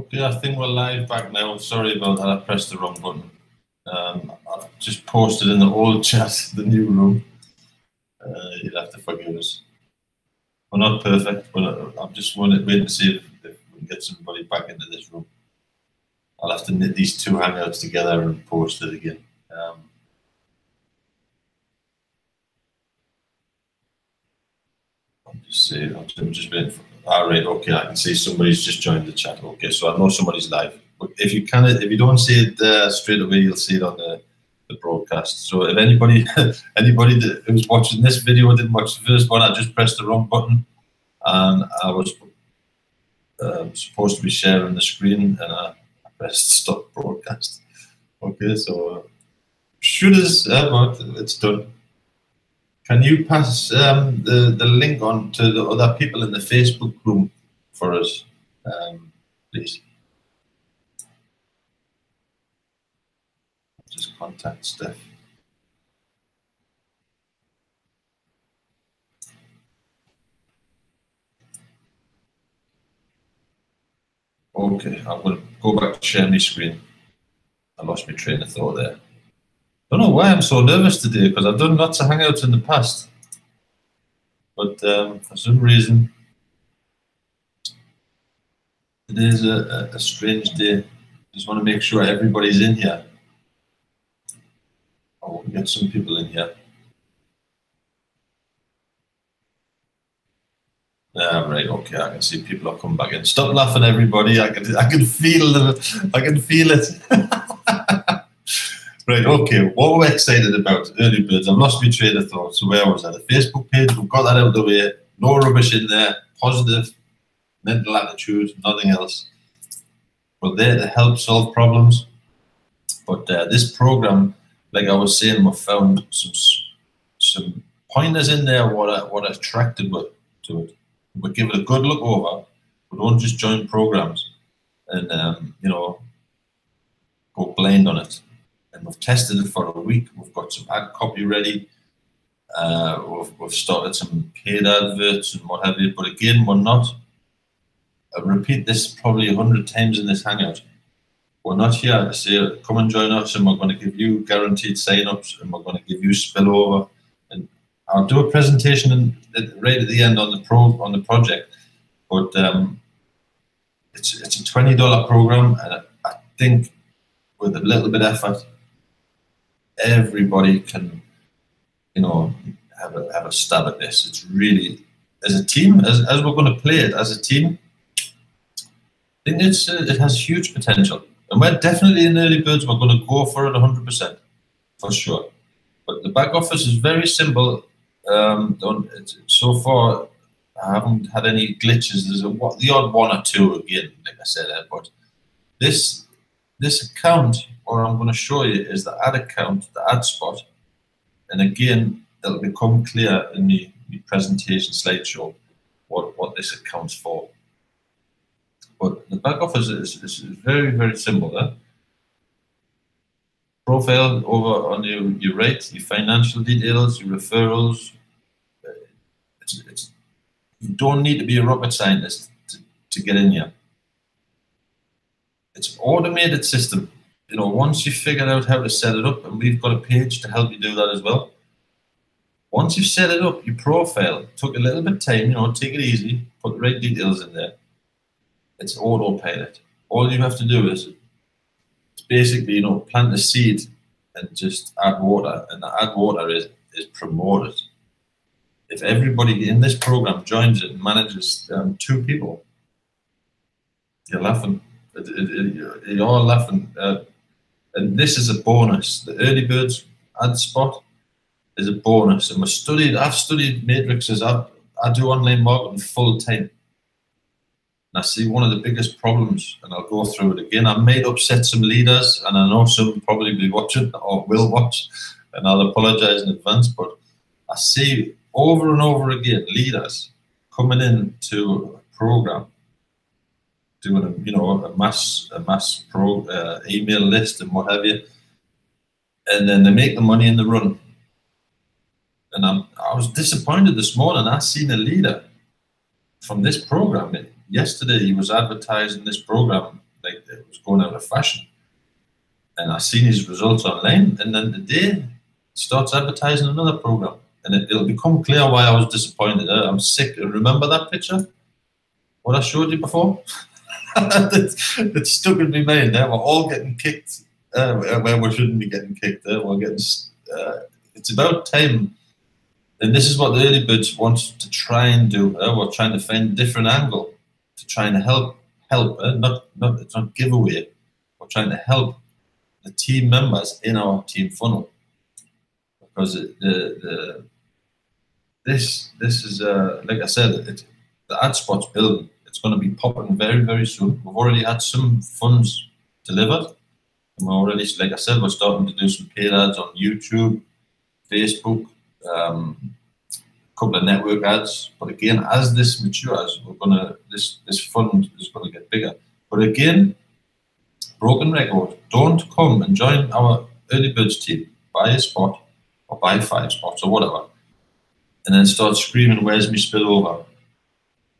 Okay, I think we're live back now. Sorry about that, I pressed the wrong button. I've just posted in the old chat, the new room. You'll have to forgive us. We're not perfect, but I'm just waiting to see if we can get somebody back into this room. I'll have to knit these two hangouts together and post it again. I'm just waiting for. All right, okay, I can see somebody's just joined the chat. Okay, so I know somebody's live. But if you don't see it straight away, you'll see it on the broadcast. So if anybody that was watching this video didn't watch the first one, I just pressed the wrong button, and I was supposed to be sharing the screen, and I pressed stop broadcast. Okay, so but it's done. Can you pass the link on to the other people in the Facebook room for us, please? Just contact Steph. Okay, I'm going to go back to share my screen. I lost my train of thought there. Don't know why I'm so nervous today, because I've done lots of hangouts in the past. But for some reason, it is a strange day. Just want to make sure everybody's in here. I want to get some people in here. Right, okay, I can see people are coming back in. Stop laughing, everybody. I can feel it. Right, okay, what we're excited about, early birds. I've lost my train of thought. So where was I? The Facebook page, we've got that out of the way. No rubbish in there. Positive, mental attitude, nothing else. We're there to help solve problems. But this program, like I was saying, we found some pointers in there what attracted to it. We give it a good look over. We don't just join programs and go blind on it. And we've tested it for a week. We've got some ad copy ready. We've started some paid adverts and what have you. But again, we're not. I repeat this probably 100 times in this hangout. We're not here to say, come and join us, and we're going to give you guaranteed sign-ups, and we're going to give you spillover. And I'll do a presentation right at the end on the project. But it's a $20 program, and I think with a little bit of effort, everybody can, have a stab at this. It's really, as a team, as we're going to play it as a team, I think it has huge potential. And we're definitely in early birds. We're going to go for it 100%, for sure. But the back office is very simple. So far, I haven't had any glitches. There's the odd one or two again, like I said, but this account, what I'm going to show you is the ad account, the ad spot, and again, it'll become clear in the presentation slideshow what this account's for. But the back office is very, very simple. Profile over on your right, your financial details, your referrals. You don't need to be a rocket scientist to get in here. It's an automated system. Once you've figured out how to set it up, and we've got a page to help you do that as well. Once you've set it up, your profile took a little bit of time, take it easy, put the right details in there. It's autopilot. All you have to do is basically, plant a seed and just add water, and the add water is promoted. If everybody in this program joins it and manages 2 people, you're laughing. You're all laughing. And this is a bonus. The early birds ad spot is a bonus. And I've studied matrices. I do online marketing full time. And I see one of the biggest problems, and I'll go through it again. I might upset some leaders, and I know some will probably be watching or will watch, and I'll apologize in advance, but I see over and over again leaders coming into a program, doing a mass email list and what have you, and then they make the money in the run. And I was disappointed this morning. I seen a leader from this program. Yesterday he was advertising this program like it was going out of fashion. And I seen his results online, and then the day he starts advertising another program, and it'll become clear why I was disappointed. I'm sick. Remember that picture? What I showed you before? It stuck in my mind. We're all getting kicked where we shouldn't be getting kicked. We're getting. It's about time, and this is what the early birds want to try and do. We're trying to find a different angle to try and help. It's not giveaway. We're trying to help the team members in our team funnel, because this is like I said, the ad spot's building. It's going to be popping very, very soon. We've already had some funds delivered, and we're already, like I said, we're starting to do some paid ads on YouTube, Facebook, a couple of network ads. But again, as this matures, this fund is going to get bigger. But again, broken record, don't come and join our early birds team, buy a spot or buy 5 spots or whatever, and then start screaming, where's me spillover?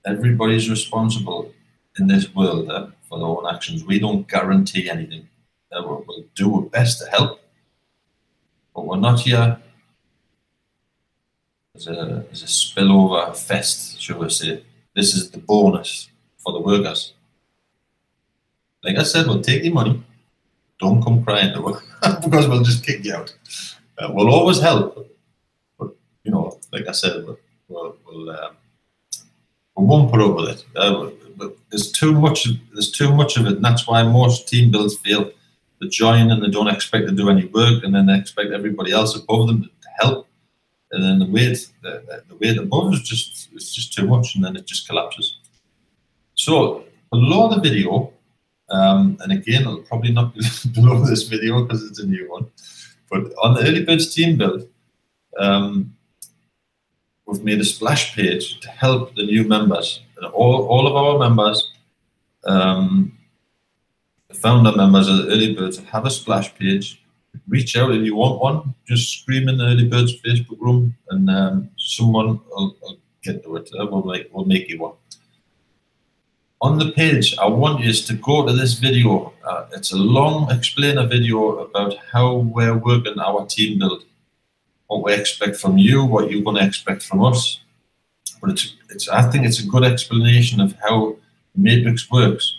Everybody's responsible in this world for their own actions. We don't guarantee anything. We'll do our best to help, but we're not here as a spillover fest, shall we say. This is the bonus for the workers. Like I said, we'll take your money. Don't come crying to us because we'll just kick you out. We'll always help, but you know, like I said, we won't put up with it. But there's too much of it, and that's why most team builds fail. They join and they don't expect to do any work, and then they expect everybody else above them to help, and then the weight above is just too much, and then it just collapses. So below the video. And again, it'll probably not be below this video because it's a new one. But on the Early Birds team build, we've made a splash page to help the new members. And all of our members, the founder members of the Early Birds, have a splash page. Reach out if you want one. Just scream in the Early Birds Facebook room, and someone will get to it. We'll make you one. On the page, I want you to go to this video. It's a long explainer video about how we're working our team build, what we expect from you, what you're going to expect from us. But I think it's a good explanation of how Matrix works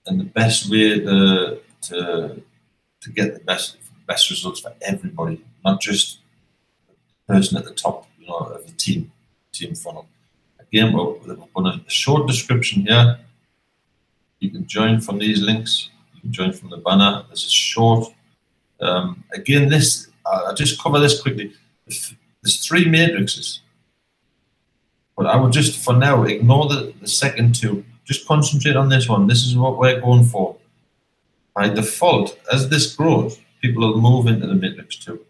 and the best way to get the best results for everybody, not just the person at the top, you know, of the team funnel. Again, we've got a short description here. You can join from these links. You can join from the banner. There's a short. Again, I'll just cover this quickly. There's 3 matrices, but I would just, for now, ignore the second 2. Just concentrate on this one. This is what we're going for. By default, as this grows, people will move into the matrix 2,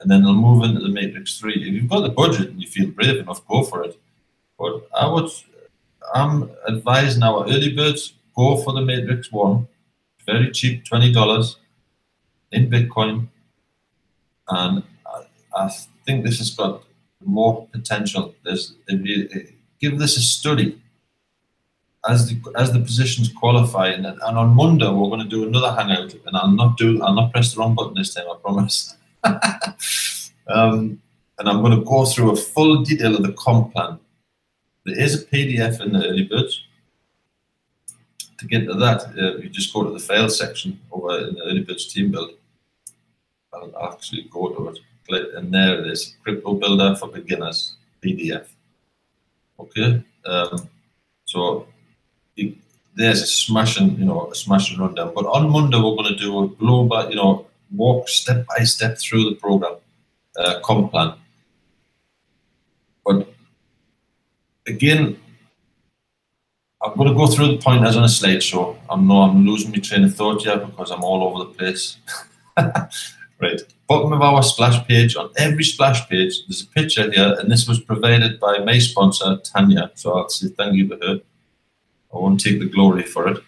and then they'll move into the matrix 3. If you've got the budget and you feel brave enough, go for it. But I'm advising our early birds, go for the Matrix 1. Very cheap, $20 in Bitcoin. And I think this has got more potential. If you give this a study, as the positions qualify, and on Monday we're going to do another hangout, and I'll not press the wrong button this time, I promise. And I'm going to go through a full detail of the comp plan. There is a PDF in the Early Birds. To get to that, you just go to the file section over in the Early Birds team build. I'll actually go to it. Click, and there it is, Crypto Builder for Beginners, PDF. Okay, so there's a smashing rundown. But on Monday we're going to do a global, walk step by step through the program, comp plan. But again, I'm going to go through the pointers on a slideshow. I'm losing my train of thought here because I'm all over the place. Right, bottom of our splash page, on every splash page, there's a picture here, and this was provided by my sponsor, Tanya. So I'll say thank you to her. I won't take the glory for it.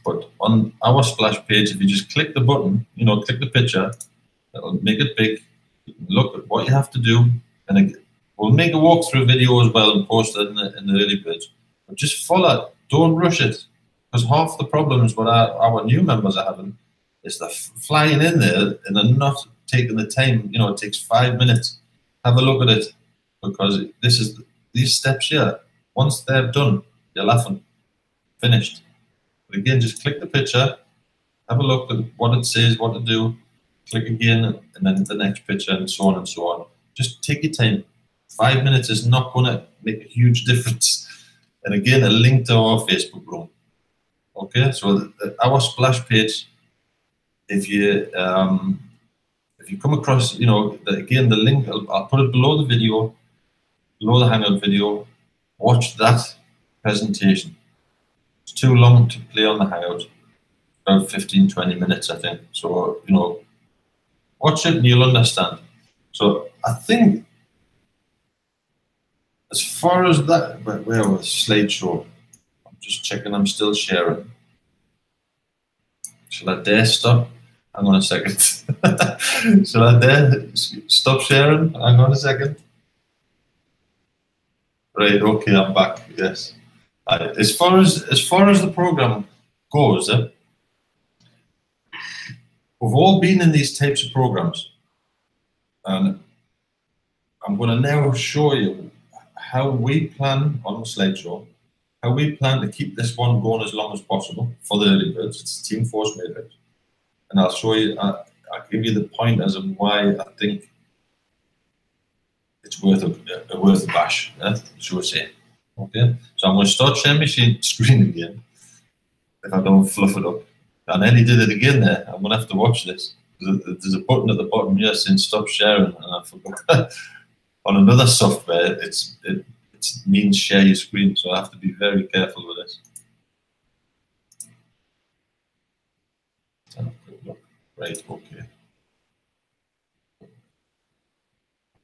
But on our splash page, if you just click the button, click the picture, it'll make it big. You can look at what you have to do, and we'll make a walkthrough video as well and post it in the early page. But just follow it. Don't rush it. Because half the problems what our new members are having is they're flying in there and they're not taking the time. You know, it takes 5 minutes. Have a look at it, because this is these steps here. Once they're done, you're laughing. Finished. But again, just click the picture, have a look at what it says, what to do, click again, and then the next picture, and so on and so on. Just take your time. 5 minutes is not going to make a huge difference. And again, a link to our Facebook room. Okay, so our splash page, if you come across, you know, again, the link, I'll put it below the video, below the Hangout video. Watch that presentation. It's too long to play on the Hangout, about 15-20 minutes, I think. So, you know, watch it and you'll understand. So I think as far as that, where was slideshow? I'm just checking I'm still sharing. Shall I dare stop? Hang on a second. Shall I dare stop sharing? Hang on a second. Right, okay, I'm back, yes. As far as the program goes, we've all been in these types of programs, and I'm going to now show you how we plan on the slideshow, how we plan to keep this one going as long as possible for the early birds. It's Team Force Matrix, and I'll show you. I'll give you the pointers of why I think it's worth a bash. Shall we say? Okay, so I'm going to start sharing my screen again. If I don't fluff it up, and Ellie did it again there. I'm going to have to watch this. There's a button at the bottom here saying stop sharing, and I forgot. On another software, it means share your screen, so I have to be very careful with this. Right, okay.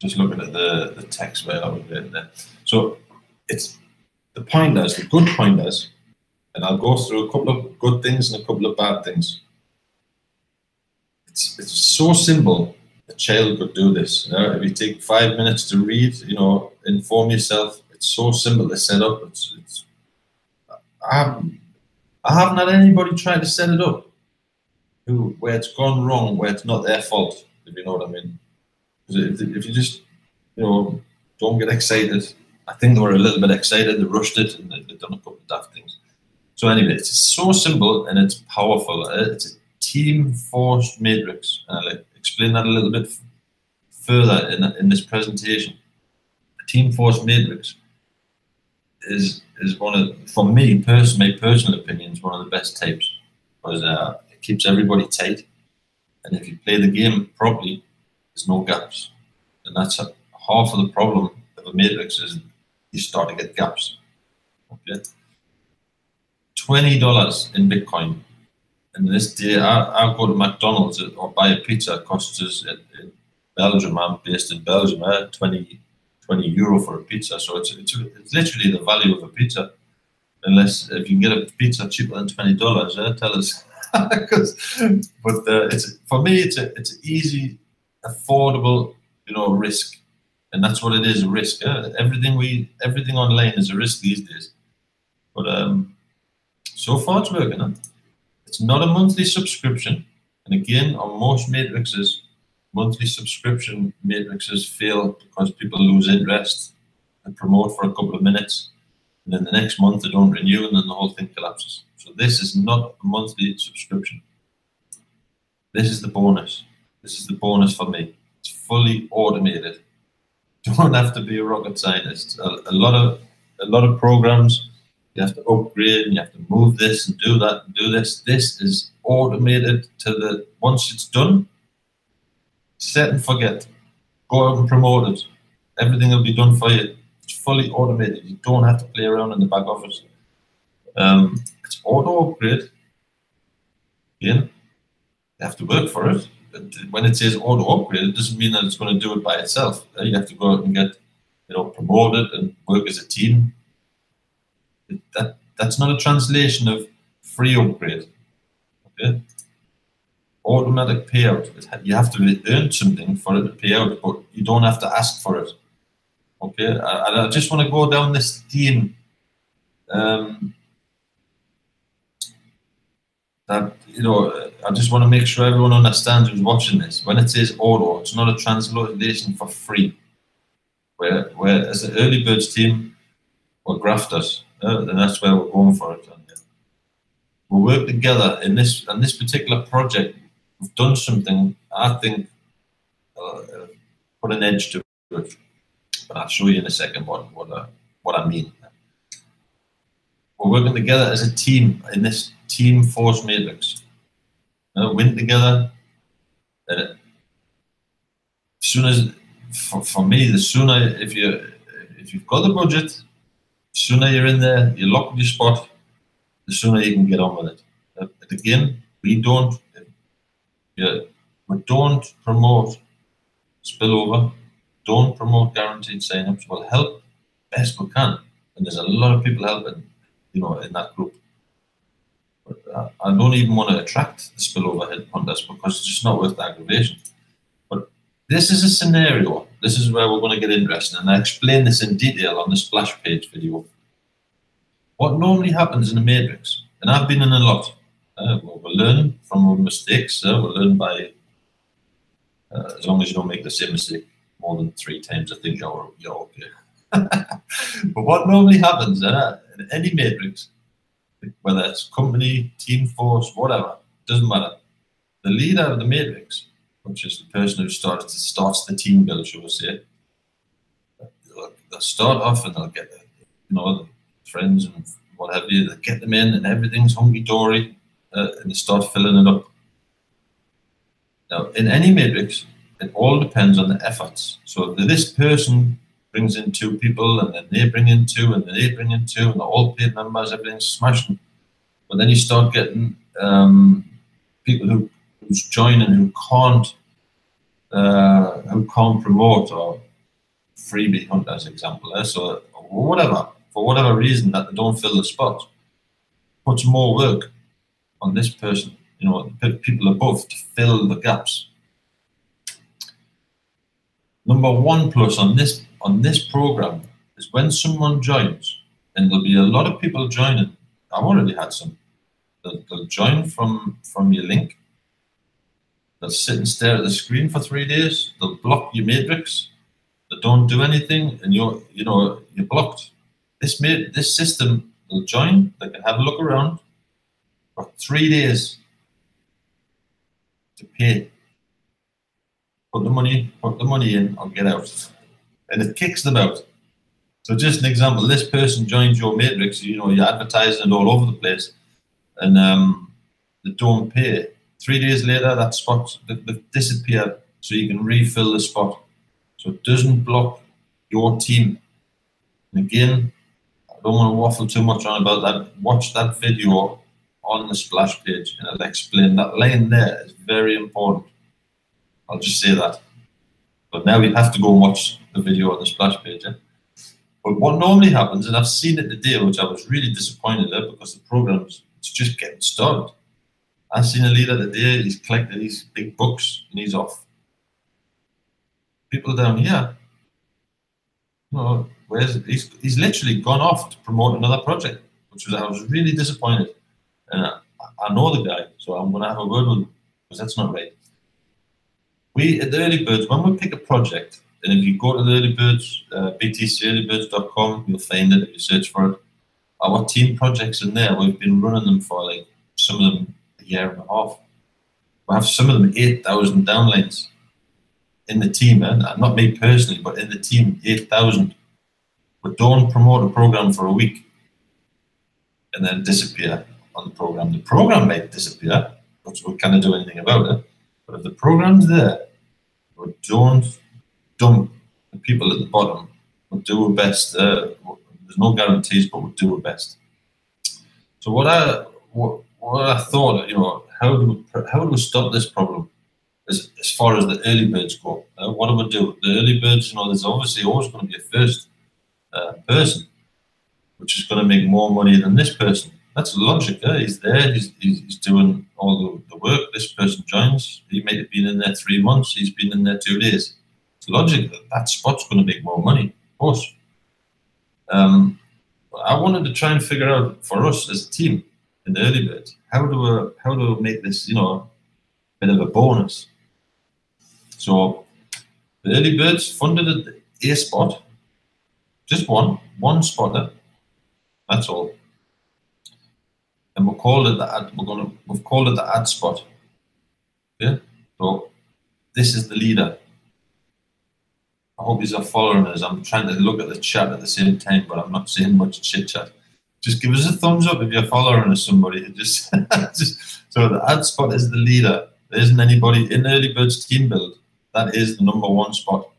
Just looking at the text where I was written there. So it's the pointers, the good pointers, and I'll go through a couple of good things and a couple of bad things. It's so simple. A child could do this. You know? If you take 5 minutes to read, you know, inform yourself. It's so simple to set up. I haven't had anybody try to set it up where it's gone wrong, where it's not their fault, if you know what I mean. If you just, you know, don't get excited. I think they were a little bit excited, they rushed it, and they've done a couple of daft things. So anyway, it's so simple and it's powerful. It's a Team Force Matrix. I'll explain that a little bit further in this presentation. The Team Force Matrix is one of, for me, my personal opinion, is one of the best types, because it keeps everybody tight, and if you play the game properly, there's no gaps, and that's half of the problem of a matrix is you start to get gaps. Okay, $20 in Bitcoin. And this day, I'll go to McDonald's or buy a pizza. It costs us in Belgium. I'm based in Belgium. 20 euro for a pizza. So it's literally the value of a pizza. Unless if you can get a pizza cheaper than $20, tell us. But for me, it's an easy, affordable, you know, risk, and that's what it is, a risk. Everything online is a risk these days. But so far it's working. Huh? It's not a monthly subscription, and again, on most matrices, monthly subscription matrices fail because people lose interest and promote for a couple of minutes, and then the next month they don't renew, and then the whole thing collapses. So this is not a monthly subscription. This is the bonus. This is the bonus for me. It's fully automated. You don't have to be a rocket scientist. A lot of programs, you have to upgrade and you have to move this and do that and do this. This is automated to the, once it's done, set and forget. Go out and promote it. Everything will be done for you. It's fully automated. You don't have to play around in the back office. It's auto upgrade. Again, you have to work for it. When it says auto upgrade, it doesn't mean that it's going to do it by itself. You have to go out and get, you know, promoted and work as a team. That's not a translation of free upgrade. Okay, automatic payout. You have to earn something for it to pay out, but you don't have to ask for it. Okay, I just want to go down this theme. that, you know, I just want to make sure everyone understands who's watching this. When it says auto, it's not a translation for free. Where as the early birds team, we're grafters, and that's where we're going for it. And, we work together in this particular project. We've done something I think put an edge to it, but I'll show you in a second what I mean. We're working together as a team in this team force matrix. Win together. As soon as, for me, the sooner, if you've got the budget, the sooner you're in there, you lock your spot, the sooner you can get on with it. But again, we don't promote spillover, don't promote guaranteed sign-ups. We'll help best we can, and there's a lot of people helping, you know, in that group. But I don't even want to attract the spillover head punters because it's just not worth the aggravation. But this is a scenario. This is where we're going to get interesting, and I explain this in detail on the splash page video. What normally happens in a matrix, and I've been in a lot. We're learning from our mistakes. We're learning by, as long as you don't make the same mistake more than 3 times, I think you're okay. But what normally happens in any matrix, whether it's company, team force, whatever, doesn't matter. The leader of the matrix, which is the person who starts the team build, shall we say, they'll start off and they'll get the friends and what have you, they get them in and everything's hunky-dory, and they start filling it up. Now, in any matrix, it all depends on the efforts. So this person brings in 2 people, and then they bring in 2, and then they bring in 2, and they're all paid members, everything's smashing. But then you start getting people who's joining who can't promote, or freebie hunters, example. So for whatever reason that they don't fill the spot, puts more work on this person, you know, people above, to fill the gaps. Number 1 plus on this program is when someone joins, and there'll be a lot of people joining. I've already had some. They'll join from your link. They'll sit and stare at the screen for 3 days. They'll block your matrix. They don't do anything, and you're blocked. This system, they'll join. They can have a look around for 3 days to pay. Put the money in, or get out, and it kicks them out. So just an example: this person joins your matrix. You know, you're advertising it all over the place, and they don't pay. 3 days later, that spot they disappear, so you can refill the spot. So it doesn't block your team. And again, I don't want to waffle too much on about that. Watch that video on the splash page, and I'll explain that line there is very important. I'll just say that. But now we have to go and watch the video on the splash page. But what normally happens, and I've seen it today, which I was really disappointed at, because the program's just getting started. I've seen a leader today, he's collected these big bucks and he's off. People down here, he's literally gone off to promote another project, I was really disappointed. And I know the guy, so I'm going to have a word with him, because that's not right. We at the Early Birds, when we pick a project, and if you go to the Early Birds, btcearlybirds.com, you'll find it if you search for it. Our team projects in there, we've been running them for some of them a year and a half. We have some of them 8,000 downlines in the team, and not me personally, but in the team, 8,000. But don't promote a program for a week and then disappear on the program. The program might disappear, which we can't do anything about it. But if the program's there, we don't dump the people at the bottom. We'll do our best. There's no guarantees, but we'll do our best. So what I thought, how do we stop this problem as far as the early birds go? What do we do? The early birds, there's obviously always going to be a first person, which is going to make more money than this person. That's logic. He's there. He's doing all the work. This person joins. He might have been in there 3 months. He's been in there 2 days. It's logic that spot's going to make more money, of course. I wanted to try and figure out for us as a team, in the early birds. How do we make this, you know, a bit of a bonus? So the early birds funded a spot, just one spotter. That's all. And we've called it the ad spot. Okay, so this is the leader. I hope you're following us. I'm trying to look at the chat at the same time, but I'm not seeing much chit chat. Just give us a thumbs up if you're following us, somebody. Just so the ad spot is the leader. There isn't anybody in Early Birds team build. That is the #1 spot.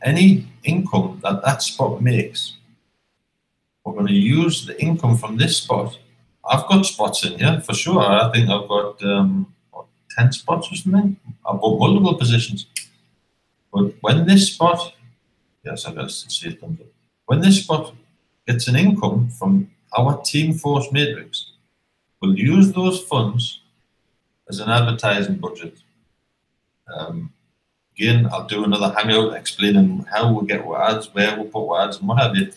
Any income that spot makes, we're going to use the income from this spot. I've got spots in here for sure. I think I've got 10 spots or something. I've got multiple positions. But when this spot, yes, I got to see it comes up. When this spot gets an income from our Team Force matrix, we'll use those funds as an advertising budget. Again, I'll do another hangout explaining how we get our ads, where we put our ads, and what have you.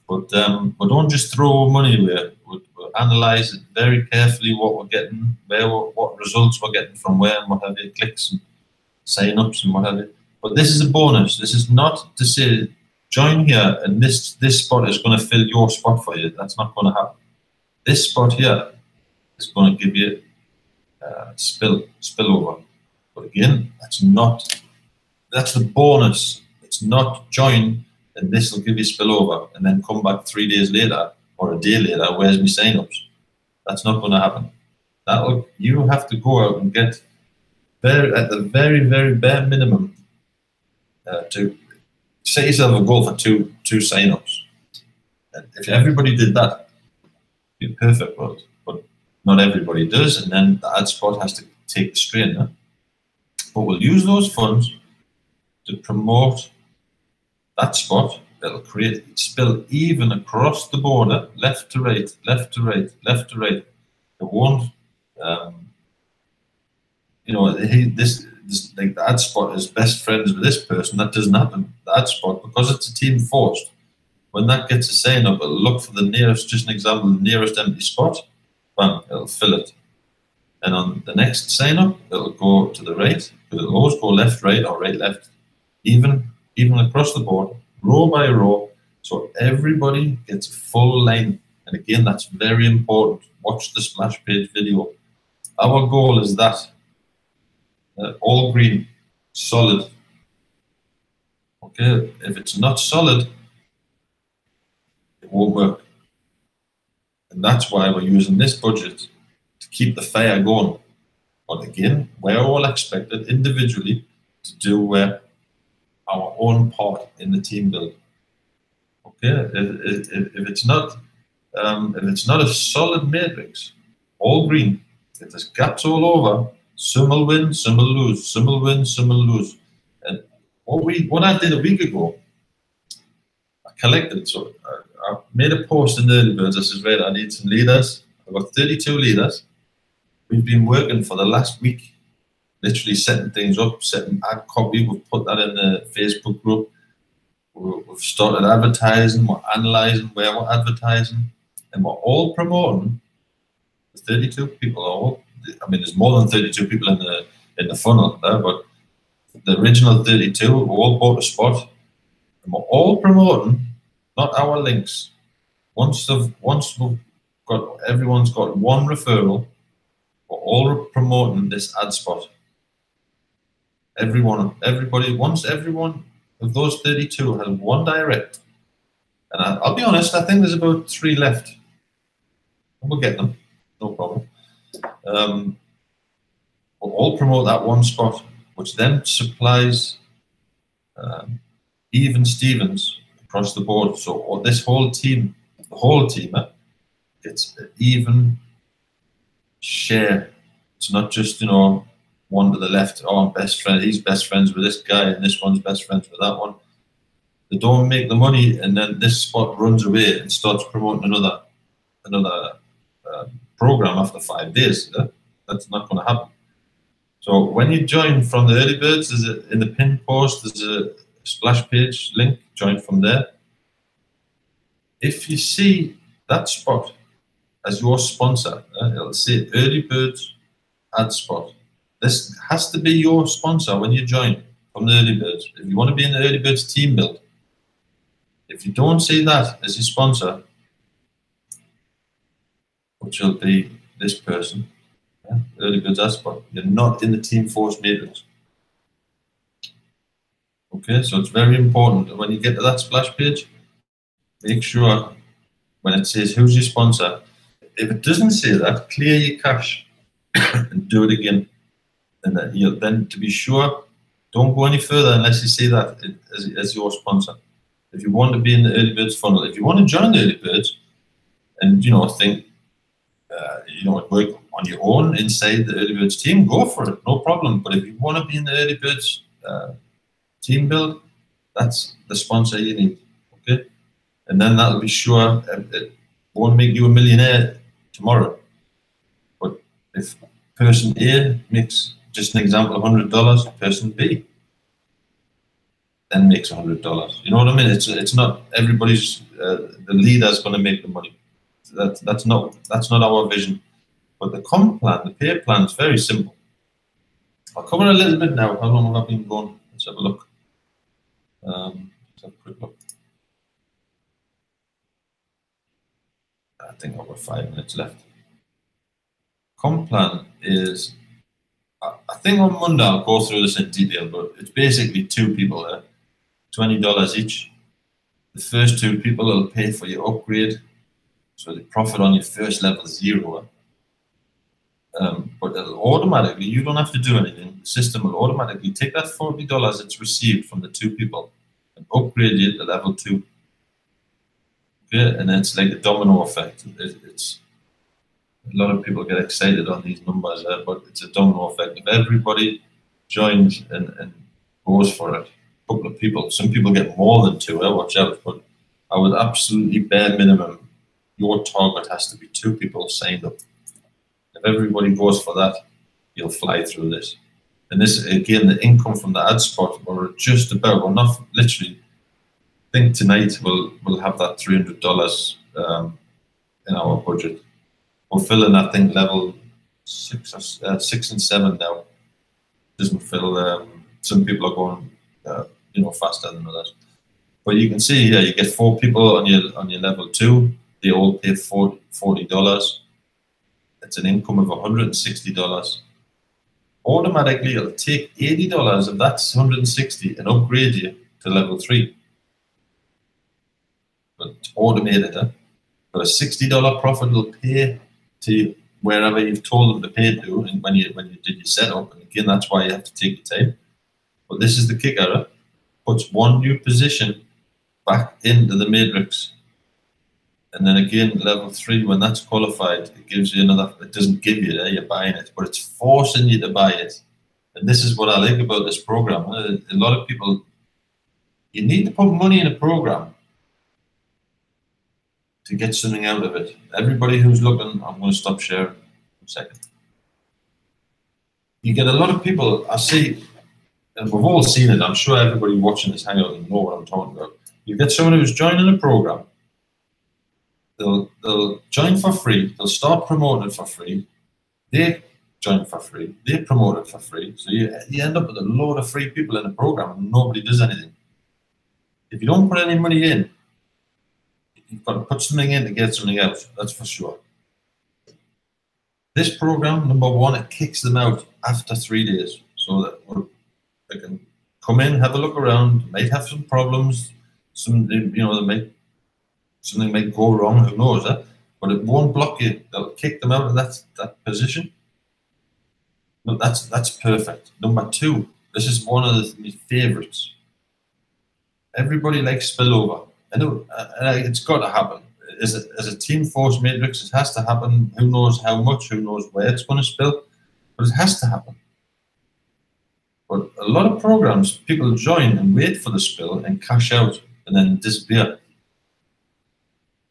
But we don't just throw money away. We'll analyse it very carefully, what we're getting, what results we're getting from where, and what have you, clicks and sign-ups and what have you. But this is a bonus. This is not to say, join here and this spot is going to fill your spot for you. That's not going to happen. This spot here is going to give you spillover. But again, that's the bonus. It's not join and this will give you spillover and then come back 3 days later or a day later, where's my sign-ups? That's not going to happen. You have to go out and get at the very, very bare minimum to set yourself a goal for two sign-ups. And if everybody did that, it'd be a perfect world. But not everybody does, and then the ad spot has to take the strain. But we'll use those funds to promote that spot. It'll create spill even across the border, left to right, left to right, left to right. It won't, you know, like the ad spot is best friends with this person. That doesn't happen. The ad spot, because it's a team forced, when that gets a sign up, it'll look for the nearest, just an example, the nearest empty spot, bang, it'll fill it. And on the next sign up, it'll go to the right, but it'll always go left, right, or right, left, even across the board, row by row, so everybody gets a full line. And again, that's very important. Watch the splash page video. Our goal is that all green, solid. Okay, if it's not solid, it won't work. And that's why we're using this budget to keep the fire going. But again, we're all expected individually to do our own part in the team build. Okay, if it's not a solid matrix, all green, if there's gaps all over, some will win, some will lose, some will win, some will lose. And what I did a week ago, I collected. So I made a post in the Early Birds. I said, right, I need some leaders. I've got 32 leaders. We've been working for the last week, literally setting things up, setting ad copy. We've put that in the Facebook group. We've started advertising. We're analysing where we're advertising, and we're all promoting. The 32 people are all. I mean, there's more than 32 people in the funnel there, but the original 32 we all bought a spot, and we're all promoting, not our links. Once we've got everyone's got one referral, we're all promoting this ad spot. Everybody, once everyone of those 32 has one direct, and I'll be honest, I think there's about 3 left. We'll get them, no problem. We'll all promote that one spot, which then supplies even Stevens across the board. So this whole team, the whole team gets an even share. It's not just, you know, one to the left, oh, I'm best friend, he's best friends with this guy, and this one's best friends with that one. They don't make the money, and then this spot runs away and starts promoting another program after 5 days. That's not going to happen. So when you join from the Early Birds, in the pin post, there's a splash page link. Join from there. If you see that spot as your sponsor. It'll say Early Birds ad spot. This has to be your sponsor when you join from the Early Birds. If you want to be in the Early Birds team build, if you don't see that as your sponsor, which will be this person, Early Birds ad spot, you're not in the Team Force matrix. Okay, so it's very important that when you get to that splash page, make sure when it says who's your sponsor, if it doesn't say that, clear your cache and do it again. And then to be sure, don't go any further unless you see that as your sponsor. If you want to be in the Early Birds funnel, if you want to join the Early Birds and think work on your own inside the Early Birds team, go for it, no problem. But if you want to be in the Early Birds team build, that's the sponsor you need. Okay, and then that'll be sure it won't make you a millionaire tomorrow. But if person A makes, just an example, $100, person B then makes $100. You know what I mean? It's not everybody's the leader's going to make the money. That's not our vision. But the comp plan, the pay plan, is very simple. I'll cover a little bit now. How long have I been going? Let's have a look. Let's have a quick look. I think I've got 5 minutes left. Comp plan is, I think on Monday I'll go through this in detail, but it's basically 2 people there, $20 each. The first 2 people will pay for your upgrade, so the profit on your first level is 0. But it'll automatically, you don't have to do anything. The system will automatically take that $40 it's received from the 2 people and upgrade you to level 2. Okay, and it's like a domino effect. It's a lot of people get excited on these numbers, but it's a domino effect. If everybody joins and goes for it, a couple of people, some people get more than 2. Watch out! But I would absolutely bare minimum, your target has to be 2 people signed up. If everybody goes for that, you'll fly through this. And this, again, the income from the ad spot, we're just about, we're not literally, I think tonight we'll have that $300 in our budget. We're filling, I think, level 6 and 7 now. Doesn't fill, some people are going, faster than others. But you can see here, you get 4 people on your level 2. They all pay $40. It's an income of $160. Automatically, it'll take $80 of that $160 and upgrade you to level 3. But it's automated. But a $60 profit will pay to wherever you've told them to pay to, and when you did your setup. And again, that's why you have to take your time. But this is the kicker. Puts 1 new position back into the matrix. And then again, level 3, when that's qualified, it gives you another, it doesn't give you there, you're buying it, but it's forcing you to buy it. And this is what I like about this program. A lot of people, you need to put money in a program to get something out of it. Everybody who's looking, I'm going to stop sharing a second. You get a lot of people, I see, and we've all seen it, I'm sure everybody watching this hangout will know what I'm talking about. You get someone who's joining a program, they'll join for free, they'll start promoting for free, they join for free, they promote it for free, so you end up with a load of free people in a program and nobody does anything. If you don't put any money in, you've got to put something in to get something out, that's for sure. This program, number 1, it kicks them out after 3 days, so that they can come in, have a look around, might have some problems, something might go wrong, who knows, but it won't block you. They'll kick them out of that position. But that's perfect. Number 2, this is one of my favorites. Everybody likes spillover. I know it's got to happen. As a Team Force matrix, it has to happen. Who knows how much, who knows where it's going to spill, but it has to happen. But a lot of programs, people join and wait for the spill and cash out and then disappear.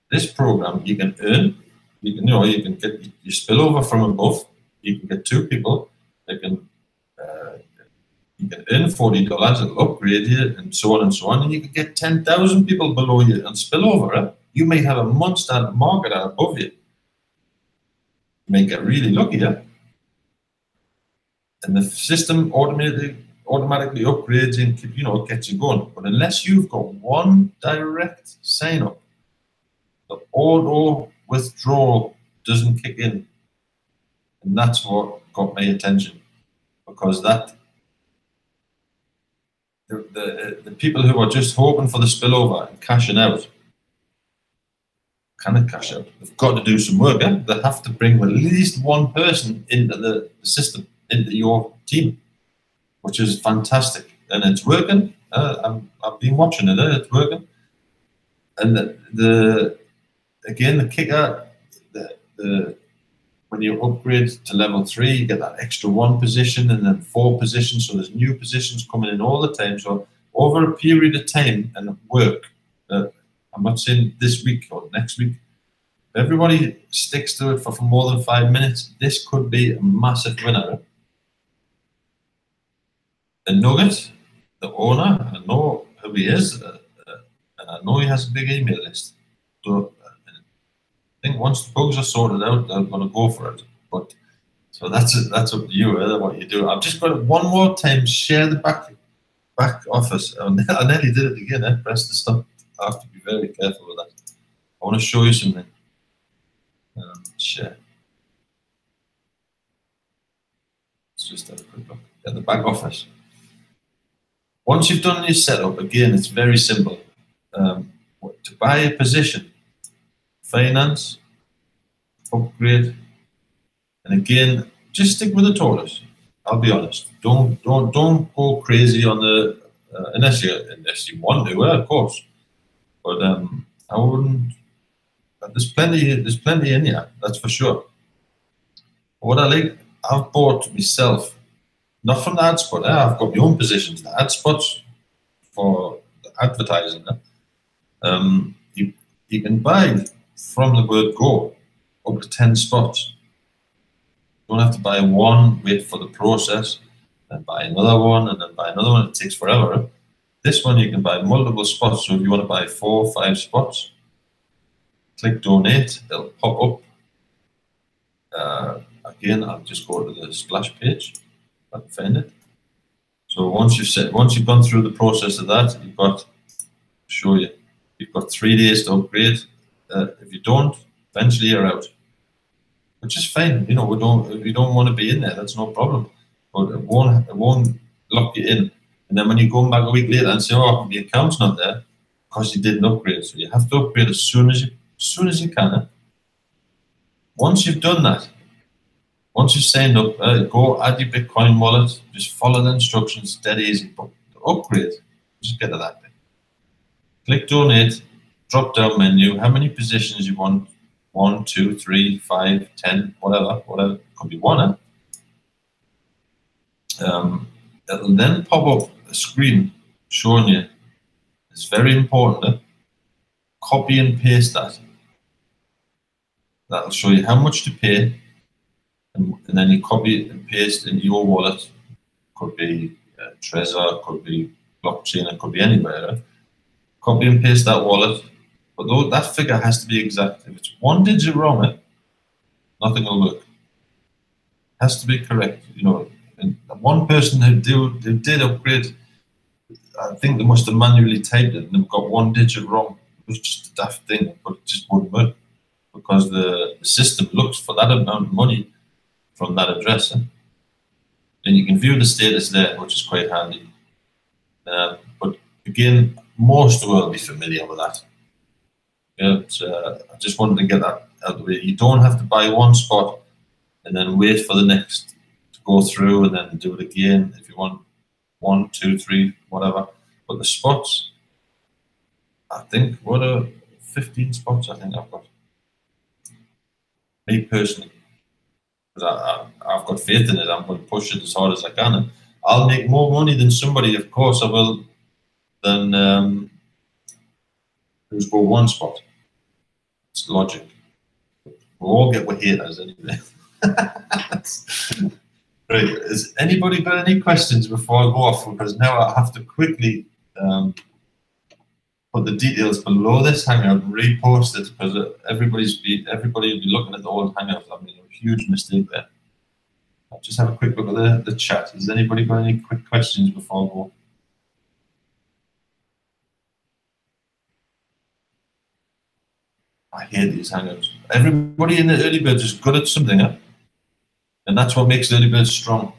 This program, you can earn, you can get your spillover from above. You can get 2 people. You can earn $40. It'll upgrade you, and so on and so on. And you can get 10,000 people below you and spillover. You might have a monster market above you. You may get really lucky, yeah? And the system automatically upgrades and gets you going. But unless you've got one direct sign up, the auto withdrawal doesn't kick in. And that's what got my attention, because that the people who are just hoping for the spillover and cashing out cannot cash out. They've got to do some work. Eh? They have to bring at least one person into the system, into your team, which is fantastic, and it's working. I've been watching it. It's working, and the kicker, when you upgrade to level 3, you get that extra 1 position and then 4 positions. So there's new positions coming in all the time. So over a period of time and work, I'm not saying this week or next week, if everybody sticks to it for more than 5 minutes, this could be a massive winner. The Nugget, the owner, I know who he is, and I know he has a big email list. So I think once the bugs are sorted out, they're going to go for it. But so that's up to you, what you do. I've just got to one more time share the back office. I nearly did it again. Press the stop. I have to be very careful with that. I want to show you something. Share. Let's just have a quick look at the back office. Once you've done your setup, again, it's very simple. To buy a position, finance, upgrade, and again, just stick with the totals. I'll be honest. Don't go crazy on the unless you want to, of course. But I wouldn't. There's plenty in here. That's for sure. What I like, I've bought myself, not from the ad spot. I've got my own positions. The ad spots for the advertising. You can buy from the word go up to 10 spots. You don't have to buy one, wait for the process, then buy another one, and then buy another one. It takes forever. This one you can buy multiple spots. So if you want to buy 4 or 5 spots, click donate. It'll pop up. Again, I'll just go to the splash page. I can find it. So once you've gone through the process of that, you've got show you. You've got 3 days to upgrade. If you don't, eventually you're out, which is fine. If you don't want to be in there, that's no problem. But it won't lock you in. And then when you go back a week later and say, "Oh, the account's not there," because you didn't upgrade. So you have to upgrade as soon as you can. Once you've done that, once you've signed up, go add your Bitcoin wallet. Just follow the instructions. Dead easy. But to upgrade, just get to that bit. Click donate. Drop down menu. How many positions you want? 1, 2, 3, 5, 10, whatever. Could be one. It'll then pop up a screen showing you. It's very important. Copy and paste that. That'll show you how much to pay, and then you copy and paste in your wallet. Could be Trezor, could be blockchain, it could be anywhere. Copy and paste that wallet, but though that figure has to be exact. If it's 1 digit wrong, nothing will work. It has to be correct. And one person who did upgrade, I think they must have manually typed it and they've got 1 digit wrong. It was just a daft thing, but it just wouldn't work because the system looks for that amount of money from that address. And you can view the status there, which is quite handy. But again, most will be familiar with that. I just wanted to get that out of the way. You don't have to buy one spot and then wait for the next to go through and then do it again if you want 1, 2, 3, whatever. But the spots, I think, what are 15 spots? I think I've got. Me personally, because I've got faith in it. I'm going to push it as hard as I can. And I'll make more money than somebody, of course I will, than who's got 1 spot. It's logic. We'll all get with haters anyway. Right. Has anybody got any questions before I go off? Because now I have to quickly put put the details below this hangout and repost it, because everybody will be looking at the old hangout. I mean, a huge mistake there. I'll just have a quick look at the chat. Has anybody got any quick questions before I go? I hate these hangouts. Everybody in the early birds is good at something, and that's what makes the early birds strong.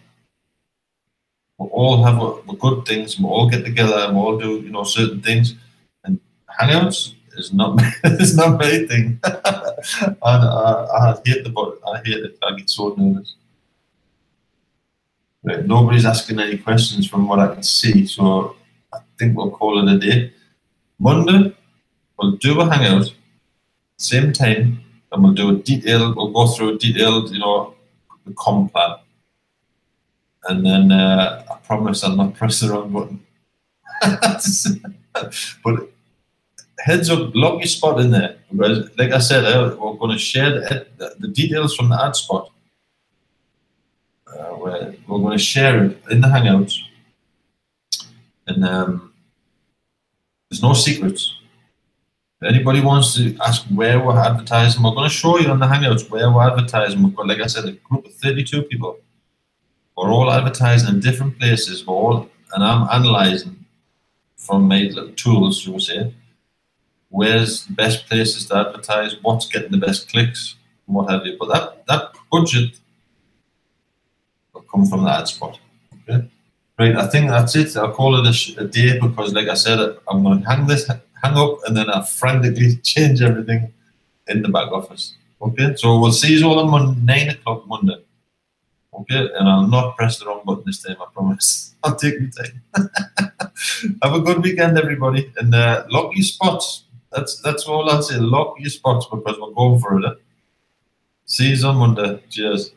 We all have good things, and we all get together, and we all do, certain things. And hangouts is not it's not my thing. I hate the button. I hate it. I get so nervous. Right, nobody's asking any questions from what I can see, so I think we'll call it a day. Monday, we'll do a hangout, same time, and we'll do we'll go through a detailed, the comp plan. And then I promise I'll not press the wrong button. But heads up, lock your spot in there. Because, like I said, we're going to share the details from the ad spot. We're going to share it in the Hangouts. And there's no secrets. If anybody wants to ask where we're advertising, we're going to show you on the Hangouts where we're advertising. We've got, like I said, a group of 32 people. We're all advertising in different places. And I'm analysing from my little tools, you would say, where's the best places to advertise, what's getting the best clicks, and what have you. But that budget will come from the ad spot. Okay? Right, I think that's it. I'll call it a day, because, like I said, I'm going to hang up, and then I'll frantically change everything in the back office. Okay, so we'll see you all on 9 o'clock Monday. Okay, and I'll not press the wrong button this time, I promise. I'll take my time. Have a good weekend, everybody, and lock your spots. That's all I'll say. Lock your spots, because we're going for it. See you on Monday. Cheers.